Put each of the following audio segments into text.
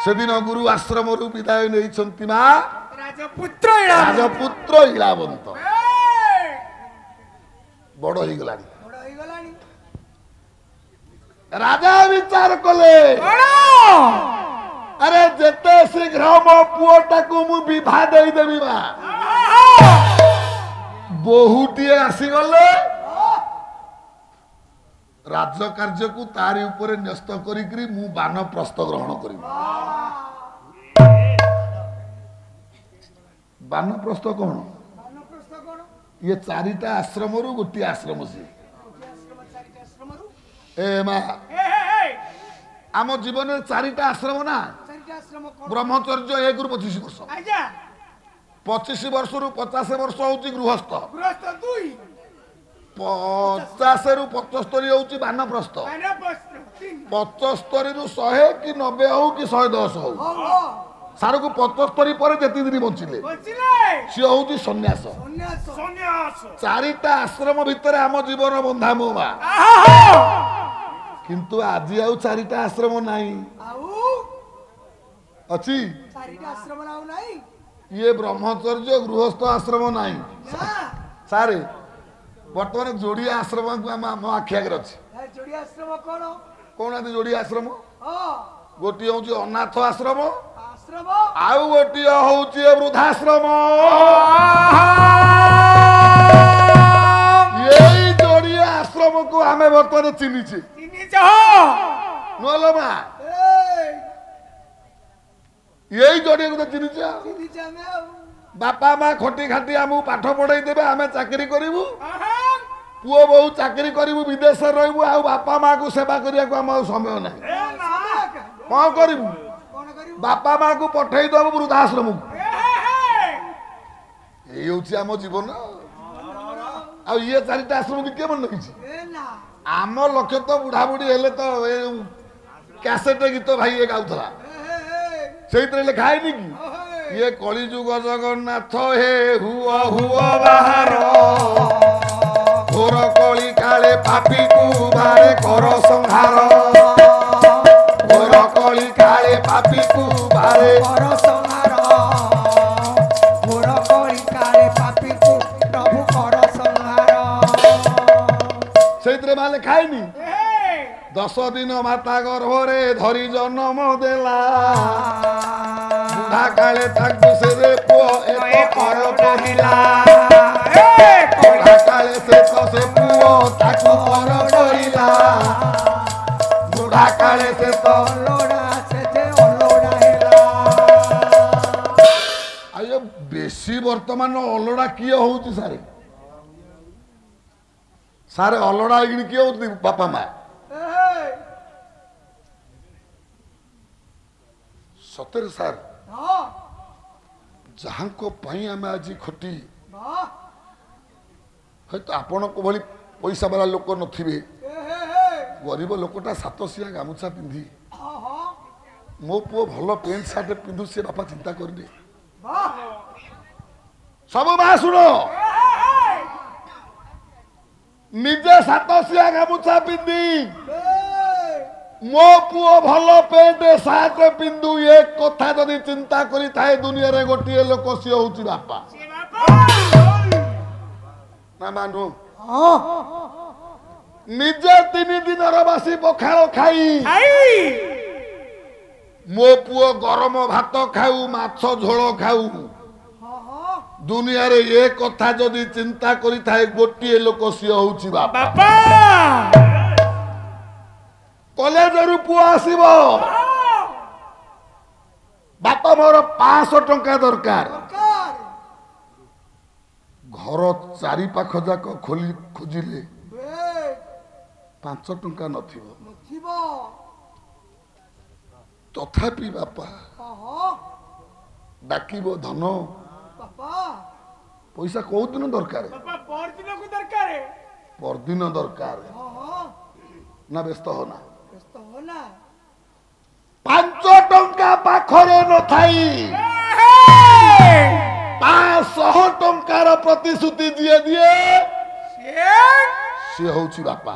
सेदिन गुरु आश्रम विदाय नहीं मा राजपुत्र इलावंत बड़ हो गला राजा विचार कले अरे जेते शीघ्र मो पुओटा को मु विवाह दे देबी बा बहुटीए आसी गले राज कार्य को तारी ऊपर न्यस्त करी मु बान प्रस्थ ग्रहण करी बान प्रस्थ कौन ये चारिटा आश्रम रु गोटे आश्रम से ए मा आम जीवन में चारिटा आश्रम ना ब्रह्मचर्य 1 रु 25 वर्ष 25 वर्ष रु 50 वर्ष हूँ गृहस्थ 50 रु 75 हूँ बानप्रस्थ 75 रु 100 कि 90 हो कि 110 हो सार को 75 पर जेती दिन बचिले सी हूँ सन्यास चारिटा आश्रम भितर आम जीवन बंधा मो मा किंतु आज आउ चारिटा आश्रम नाही अच्छी ये ब्रह्मचर्य गृहस्थ आश्रम नाही सारे बर्तमान जोड़िया आश्रम को आम आखि आगे अच्छी कौन जोड़िया आश्रम गोटे हूँ अनाथ आश्रम आउ गोटे हूँ वृद्धाश्रम यही जोड़िया आश्रम को आम बर्तमान चिन्हीचे नुहल मा यही जोड़िया को तो चिन्हीचे बापा माँ खटी खाटी आमको पाठ पढ़ाई देवे आम चाकरी करूँ पुओ बहु चाकरी करूँ विदेश रही आ बापा माँ को सेवा करने को आम समय ना कौन करूँ बापा माँ को पठे दबू वृद्धाश्रम को ये आम जीवन आ ये चारिटा आश्रम की किए मन लगी आम लक्ष्य तो बुढ़ा बुढ़ी हेले तो कैसेट गीत भाई ये गाउला से लिखाए कि ये कलिजुग जगन्नाथ हे हुआ हुआ बाहर घोर कली काले पापी को बारे कर संहार घोर कली काले पापी को बारे कर संहार घोर कली काले पापी को प्रभु कर संहार से माले खाएनी 10 दिन माता गर्भरे धरी जन्म देला बुढ़ा काले ताकू से रे पुओ एक कर पहिला बुढ़ा काले से तो से पुओ ताकू कर पहिला बुढ़ा काले से तो लोड़ा से जे ओलोड़ा हेला आयो बेसी वर्तमान ओलोड़ा किए होउची सारे सारे ओलोड़ा इगनी किए होउची बापा माँ सतर सार जहाँ को पाई आम आज खटी तो आपण को भली पैसा वाला लोक नथिबे गरीब लोकटा 700 गामुछा पिंधि मो पुओ भल पेंट सार्ट पिंधु से बापा चिंता करने सब बा सुन निजे 700 गामुछा पिंधि मो पुओ भल पेंट सार्ट पिंधु एक कथा जदि चिंता करी थाए दुनिया रे गोटे लोक सी होउची बापा ना मानु निजे 3 दिन बासी पखाल खाई मो पुओ गरम भात खाऊ माछ झोल खाऊ दुनिया रे एक कथा जदि चिंता करी थाए गोटे लोक सी होउची बापा कॉलेज रु पुआ आसीब बापा मोर 500 टंका दरकार घर चारि पाख जाक खोली खोजिले 5 टंका नथिबो तथापि बापा डाकिबो धन पैसा कौ दिन दरकार परदिन दरकार ना व्यस्त होना 5 टंका पाखरे न थाई 500 टंकार प्रतिश्रुति दिए दिए सी होउची बापा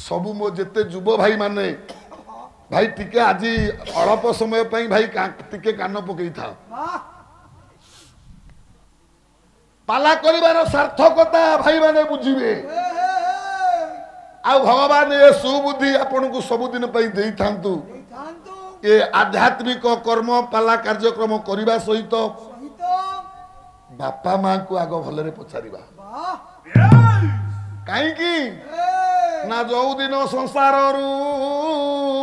सबु मो जेते युव भाई माने भाई टिके आज अल्प समय भाई टिके कान पकई था पाला करिवार सार्थकता भाई माने बुझिबे आ भगवान ये सुबुद्धि आपन को सबुदिन पई देई थांतु ये आध्यात्मिक कर्म पाला कार्यक्रम करने सहित बापा माँ को आग भलरे पचारिबा कहीं ना जो दिन संसार रु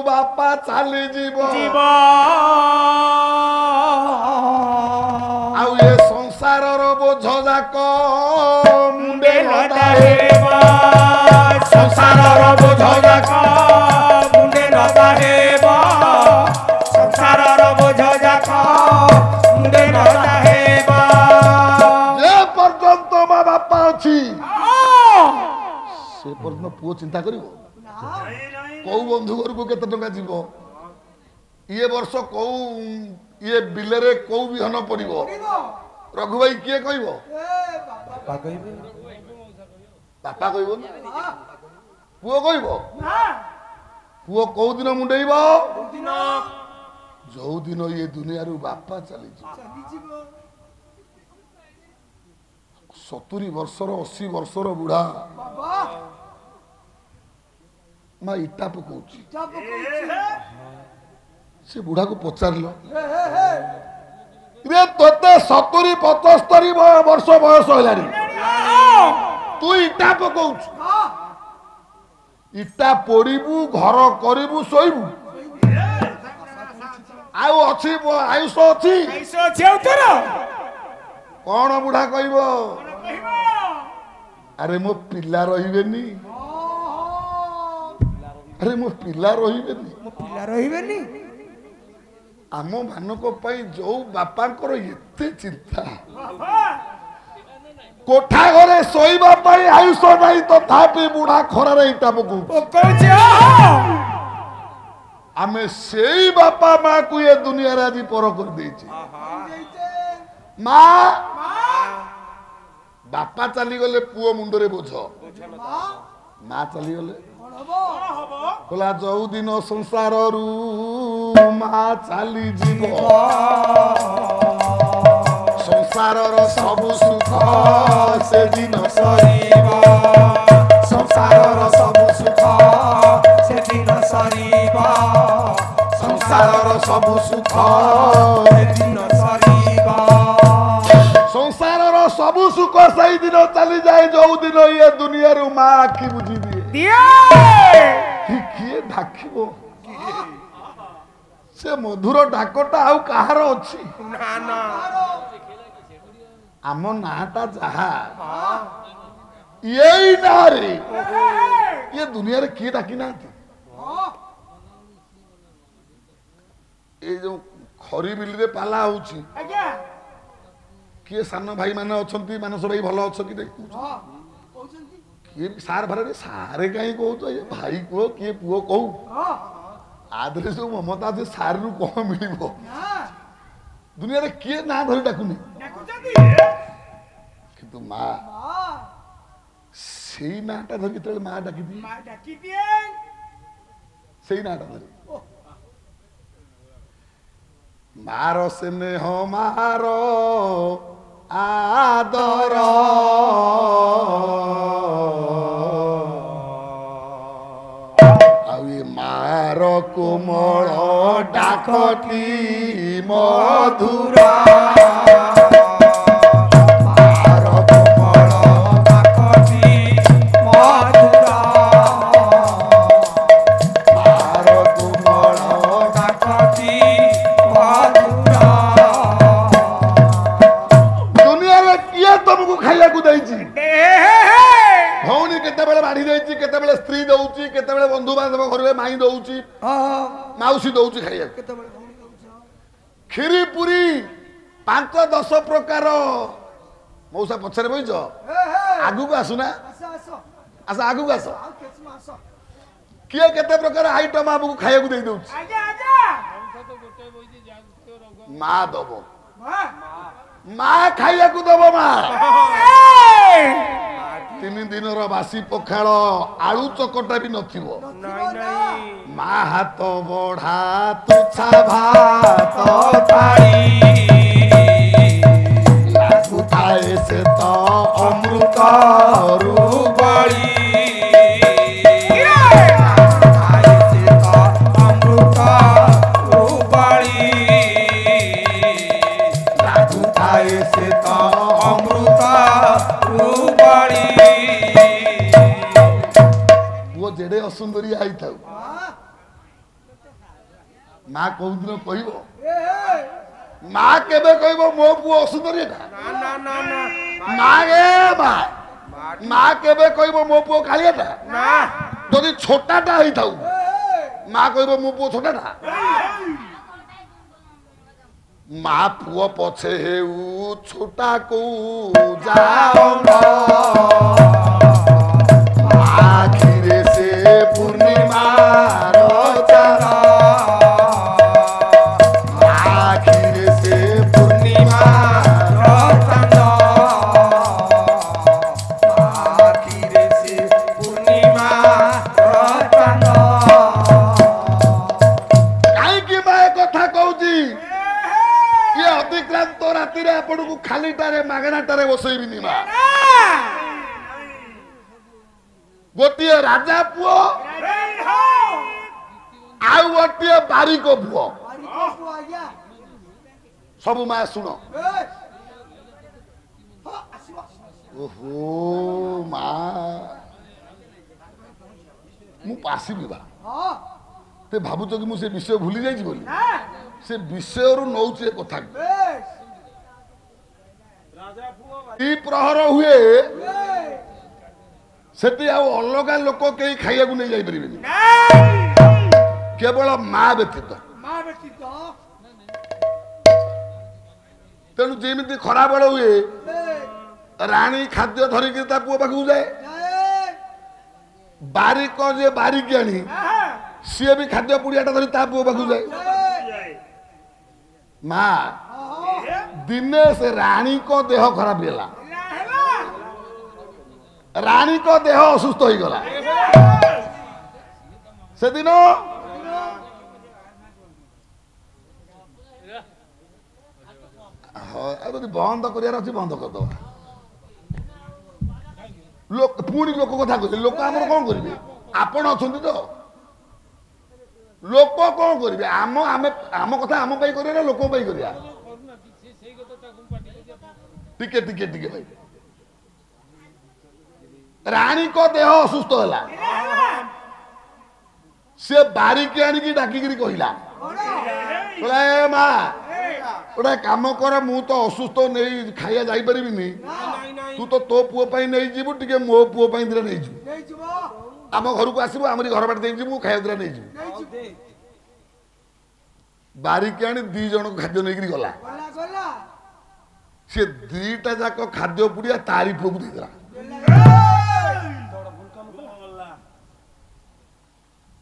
बापा चली जीव आउ ये संसार बोझ जाक मुंडे लदाहेबा संसार बोझ जाक मुंडे लदाहेबा संसार बोझ जाक मुंडे लदाहेबा जे पर्यंत मां बापा अछि से पर्यंत पुओ चिंता करिवो कौ बंधु घर को केते टका जीवो ये वर्ष कौ ये बिलरे कौ बिहन पड़िबो रघु भाई किए कहबो बापा कहबे बापा कहबो पुओ कहबो पुओ कौ दिन मुंडेइबो जो दिन ये दुनिया रु बापा चली जीवो 70 वर्षर 80 वर्षर बुढ़ा माँ इटा पकाउची से बुढ़ा को पचार लो रे तोते 70 75 वर्ष बयस होलानी तू इटा पकाउची इटा पोड़ीबू घर करिबू सोइबू आउ अछि आयुष अछि कौन बुढ़ा कहबो अरे मो पिला रहिबेनी अरे मो पिला रहिबेनी आम मानक पई जो बापांकर एते चिंता कोठा घरे सोइबा पई आयुष नाही तथापि बुढ़ा खरा रे इटा पकु आमे सेई बापा माँ को ये दुनिया रे आज पर कर देछि माँ बापा चली गले पुओ मुंडरे बोझ माँ चली गले कहला जो दिन संसार रु माँ चली जीव संसार सब सुख से दिन सरीबा संसार सब सुख से दिन सरीबा संसार सब सुख से दिन सरीबा संसार सबु सुख सही दिन चली जाए जो दिन ये दुनिया रू माँ आखि बुझी दिए किए डाकिबो से मधुर डाकटा आउ कहार अछि ना ना आम नाटा जहा यही ना रे ये दुनिया रे किए डाकी ना ए जो खरी बिल रे पाला होछि आज्ञा किए सान भाई माने अछंती मानस भाई भलो अछ कि देखु किए सार भरे सारे काई कहू तो ये भाई को किए पुओ कहू आदरे जो ममता से सार रु को मिलिबो दुनिया रे किए ना धरि डाकुनी किंतु मां सेई नाटा धरि तळे मां डाकी दिए सेई नाटा धरि मारो स्नेह मारो आदर आउ ये मार कोमल डाकटी मधुरा मार कोमल डाकटी मधुरा मार कोमल डाकटी तुमको खाइया को देछि भौनी केते बेले बाढ़ी देछि केते बेले स्त्री दउछि केते बेले बंधु बांधव घरवे माई दउछि माउसी दउछि खाइया केते बेले भौनी दउछि खीरी पूरी 5-10 प्रकार मौसा पछरे बइछ आगु को आसुना आसा आगु को आसो किए केते प्रकार आइटम आपको खाइया को देइ दउछि आजा आजा मां दबो माँ खाइया को दबो माँ तीन दिन बासी पखाल आलू चकटा भी नथिबो मा हाथ बढ़ा तुछा भात थाली लागुताए से तो अमृत रूबड़ी जेडे असुंदरी आई था माँ कौ दिन कह माँ केबे कह मो पु असुंदरी माँ गे माँ माँ केबे कह मो पु कालियाटा जदि छोटाटा होई था माँ कह मो पु छोटाटा माँ पुओ पछे हेउ छोटा को जाओ आखिरे से पूर्णिमा आखिरे से पूर्णिमा आखिरे से पूर्णिमा कहीं मैं कथा कहूची ये अतिक्रांत राति आपण को खालीटारे मागणाटारे बसैबिनी मा गोटे राजा पुओ आउ गोटे बारिक पुओ सब माँ सुन ओहो माँ मु पासिबी बा ते भाबुच कि मुझे विषय भूली जाइछि बोली से विषय रु नौचे कथा ई प्रहर हुए सेठी अलगा लोक कई खाइया नहीं जाई परिबेनी केवल माँ व्यतीत तेणु जमी खरा बेल हुए राणी खाद्य धरिक पुओ पाखक जाए बारिक जे बारिक आनी सी भी खाद्य पुड़ियाटा धरी पुओ पाखक जाए माँ दिने से राणी को देह खराब है राणी को देह असुस्थ हो गला से दिन बंद कर बंद करद लोक पुणी लोक कथा कहते लोक आम कौन करेंगे आपण अच्छा तो लोक कौन करेंगे आम आम आम कथा आम कर लोक कर टिके टिके टिके भाई राणी को देह असुस्थ है से बारिक आनिकी डाकिकी कहला माँ गोटे कम कर मु तो असुस्थ नहीं खाइया जापर तू तो तो पुओ नहीं जीवु टे मो पुओ दिटा नहीं जीवु आम घर को आसबू आमरी घर बाट देवु खाया दिटा नहीं जीवु बारिक आनी दी जन खाद्य नहीं गला से दीटा जाक खाद्य पुड़िया तारी पुओ को देदेला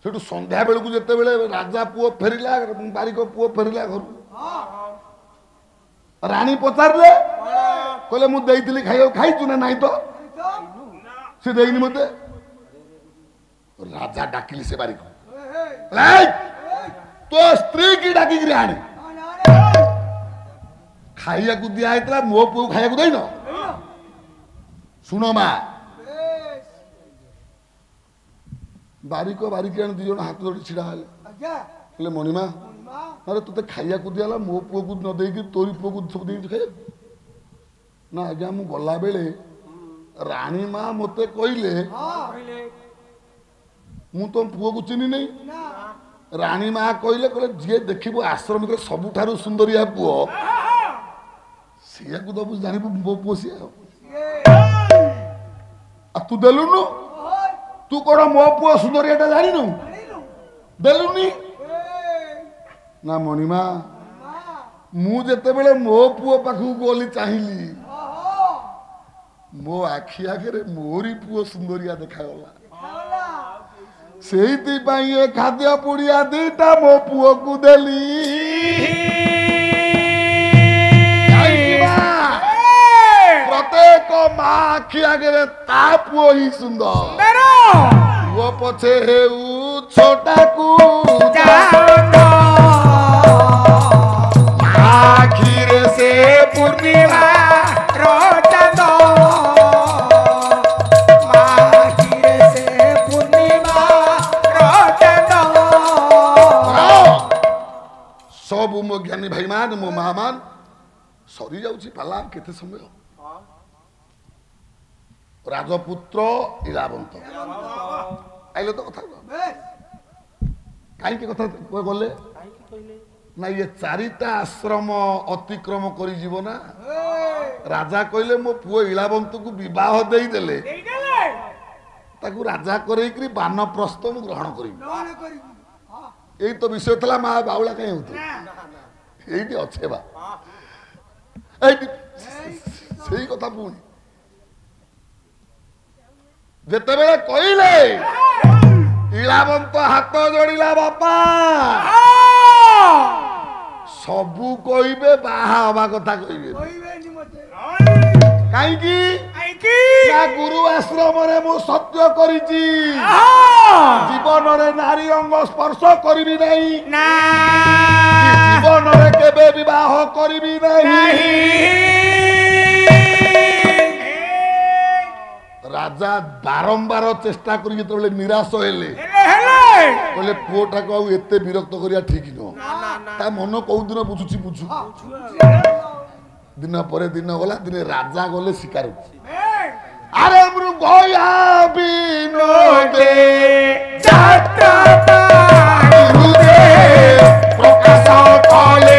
सेठू संध्या बेलू जिते बेले राजा पुओ फेरिला बारिक पुओ फेरिला घर राणी पचारे कहले मु देइतिली खाइयो खाइचु ना नहीं तो से देइनी मते राजा डाकिली से बारिक तो स्त्री की डाकिकी आनी खाइया को दिया है मो पुओ खाइया को देन सुनो माँ बारिक बारिक दी जन हाथ जोड़ी छिड़ा हेले मणिमा अरे तुते खाइया को दिया मो पुओ को न देकी तोरी पुओ को सब देकी खाइया ना आज्ञा मु गला बेले राणी माँ मते कहले मु तो पुओ को चिन्ह नहीं राणी माँ कहले कहले जी देखिबो आश्रम के सबुठारु सुंदरिया पुओ सिया को दबु जानिबो मो पुओ सिया आ तू देलुनु तू कौन मो पुओ सुंदरियाटा जानिनु देलुनी ना मणिमा मु जेते बेले मो पुओ पाखु गली चाहिली मो आखि आगे मोरी पुओ सुंदरिया देखागला से खाद्य पुड़िया दीटा मो पुओ को देली प्रत्येक माँ आखि आगे ता पुओ ही सुंदर वो पछे हेउ छोटा को आखिर से पूर्णिमा रोचन आखिर से पूर्णिमा रोचन सब मो ज्ञानी भाई मान मो मां मान सरी जाउची पाला केते समय राजपुत्र इलावंत आइले तो कथा कहीं कथा गले ना ये चारिटा आश्रम अतिक्रम करी जीव ना राजा कहले मो पुओ इलावंत को विवाह दे देले ताकू राजा करैकरी वानप्रस्थ मु ग्रहण करी यही तो विषय थला मा बाउला कहीं होत एठी अच्छे बा एठी सही कथा पुणी जेते बेले कहले इलावंत हाथ जोड़िला बापा सबू कहबे बाहा हवा कथा कहबे कहीं गुरु आश्रम रे मु सत्य करिची जीवन रे नारी अंग स्पर्श करिबी नहीं जीवन रे केबे विवाह करिबी नहीं राजा बारंबार चेष्टा करी जेतबेले निराश हेले कहले पुओटा को एते विरक्त करिया ठीक न ता मन कौ दिन बुझुची बुझु दिन पर दिन गला दिन राजा गले शिकार अरे मृगया बिनोदे जाता प्रकाश कले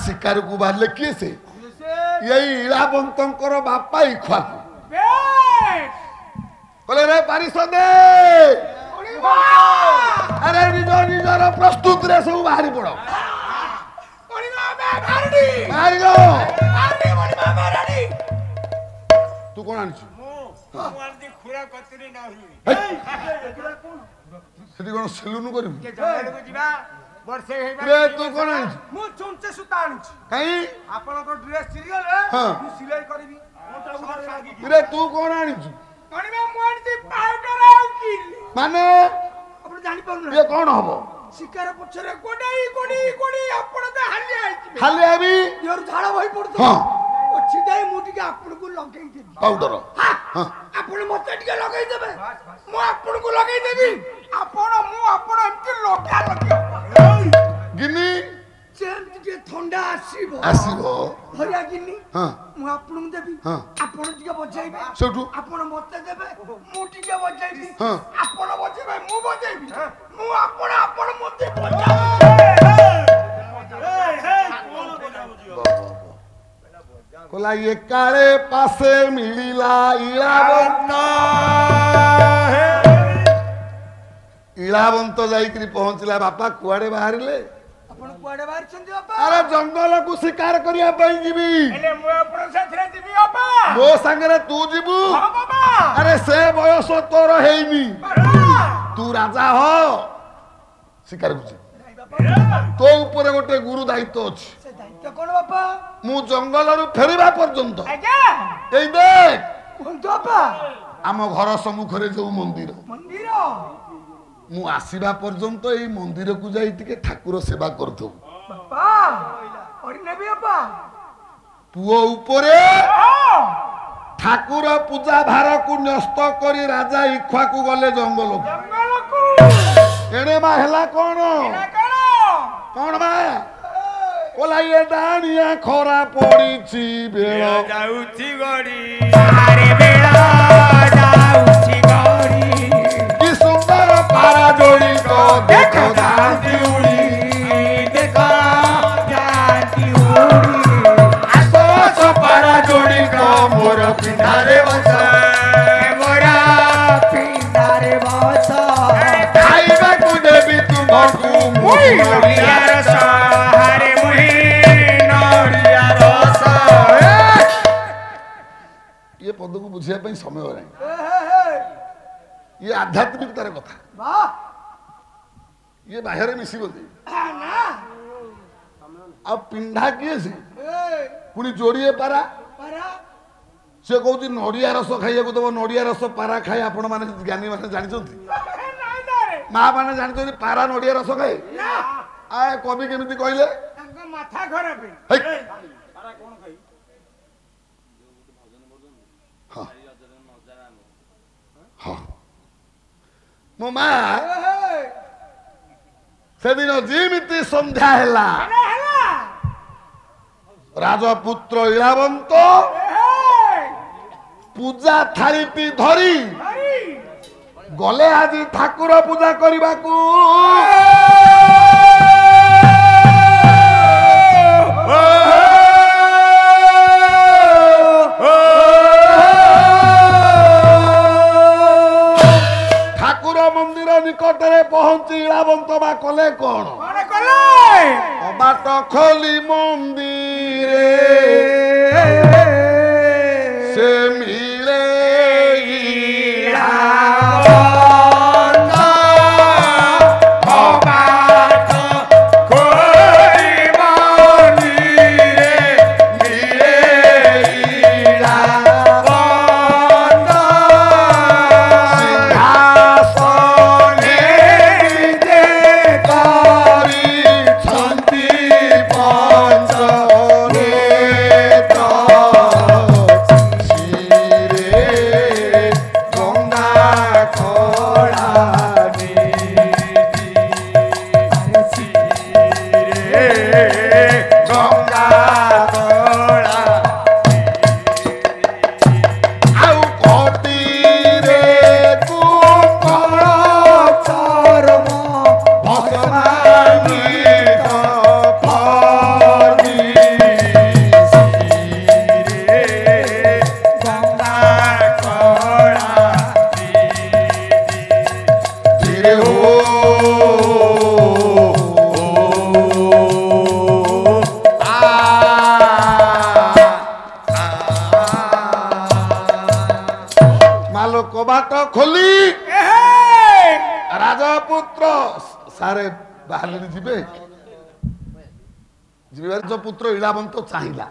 शिकार को बाहर किए से यही इलावंतर बापा इखुआ को कहले रे पारिषदे अरे निज निजर प्रस्तुत रे सब बाहरी पड़ तू कौन आनिछु कौन सेलून कर वर्षे रे तू कोन आनिछ मु चुंचे सुता आनिछ कहीं आपन को ड्रेस चिरी गेले मु सिलाई करबी रे तू कोन आनिछ कनिबा मु आनिछ पाउडर आउ की माने अपन जानि पनु ये कोन हबो शिकार पछरे कोडई कोडी कोडी आपन त हाली आइछि हाली आबी योर झाड़ा भई पड़तो हां ओ छिदाई मु टिके आपन को लगेई देबी पाउडर हां आपन मते टिके लगेई देबे मु आपन को लगेई देबी आपन मु आपन एमति लगा लगे गिनी चेन टिके ठंडा आसीबो आसीबो भरिया गिनी हां मु आपन देबी आपन टिके बजाइबे सेठू आपन मते देबे मु टिके बजाइबी हां आपन बजाइबे मु बजाइबी मु आपन आपन मते कोला ये काळे पासे मिलिला इलावंत इलावंत जाइकरी पहुंचला बापा कुआडे बाहरिले आपण कुआडे बाहर छन बापा अरे जंगल को शिकार करिया पई जीबी एले मु आपण साथरे जीबी बापा मो संगरे तू जीबू हां बाबा अरे से बयस तोर हेइनी तू राजा हो शिकार कुची तो ऊपर गोटे गुरु दायित्व अछि से दायित्व कोन बापा मु जंगल रु फेरिबा पर्यंत आज्ञा एई देख कोन तो बापा आम घर सम्मुखरे जो मंदिर मंदिर मु आसीबा पर्यंत एई मंदिर को जाई टिके ठाकुर सेवा करथु बापा और नेबी बापा पुओ ऊपरे ठाकुर पूजा भार को न्यस्त करी राजा इख्वा को गले जंगल को एने मा हला कोन कोन बा ओला ये दानिया खोरा पड़ी छी बेलो जाउची गड़ी अरे बेला जाउची गड़ी की सुंदर पारा जोड़ी तो देखो दांती उड़ी देखो जाती उड़ी आसो सो पारा जोड़ी को मोर पिंडारे बसा मोरा पिंडारे बसा खाइबा को देबी तू भकु मुई नडिया रस हरे मुही नडिया रस ये पद को बुझिया पई समय हो नहीं ये आध्यात्मिकतार कथा वाह ये बाहर मिसी बोली ना अब पिंडा किए से पुणी जोड़िए पारा परा से कहूँ नड़िया रस खाइया दब नड़िया रस पारा खाए आपण मैंने ज्ञानी मैंने जानते माँ मैंने जानते पारा नड़िया रस खाए आए कवि केमिति कहले माथा खराब हाँ हाँ मो माँ से दिन जीमिति संध्या हैला राजपुत्र इलावंत पूजा थाली धरी गले आज ठाकुर पूजा करने को ठाकुर मंदिर निकटरे पहुंची इलावंत बा कले कौन बाट खोली मंदिरे से मिले कबाट खोली राजपुत्र सारे बाहर जीवे जीवार जो पुत्र इलावंत चाहिला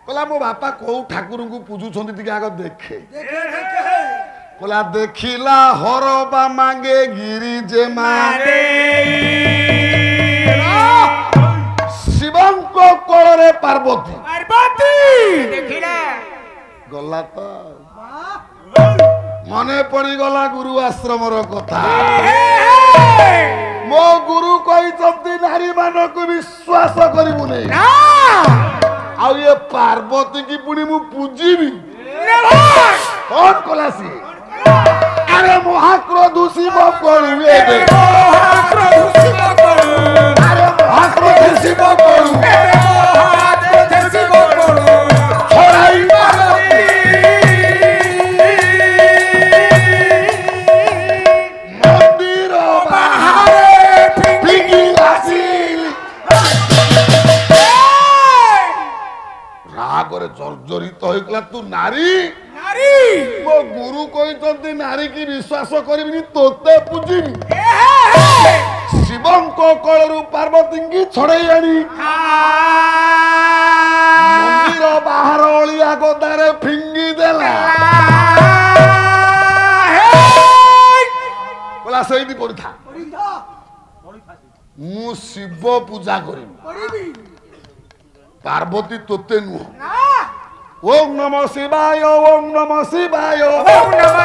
कहला मो बापा कौ ठाकुर को पूजुछंती टिके आग देखे कहला देखिला हरबा मांगे गिरी जे मारे शिवंको कोଳରେ पार्वती देखिला गला तो मने पड़ी गला गुरु आश्रमर कथा मो गुरु कही नारी मानक विश्वास करू नहीं आ ये पार्वती की पुणी मु पूजीबी कौन कला सी अरे महाक्रोधुषी मो करू अरे महाक्रोधुषी मो करू मंदिर तू नारी नारी मो गुरु कहते नारी की विश्वास करी तोते पूजी शिवं को कलरू पार्वती की छड़े आनी मंदिर बाहर अलिया गोदारे फिंगी देला बोला सही पड़ी था मु शिव पूजा करी पार्वती तोते नुह ओम नमः शिवाय ओम नमः शिवाय ओम नमः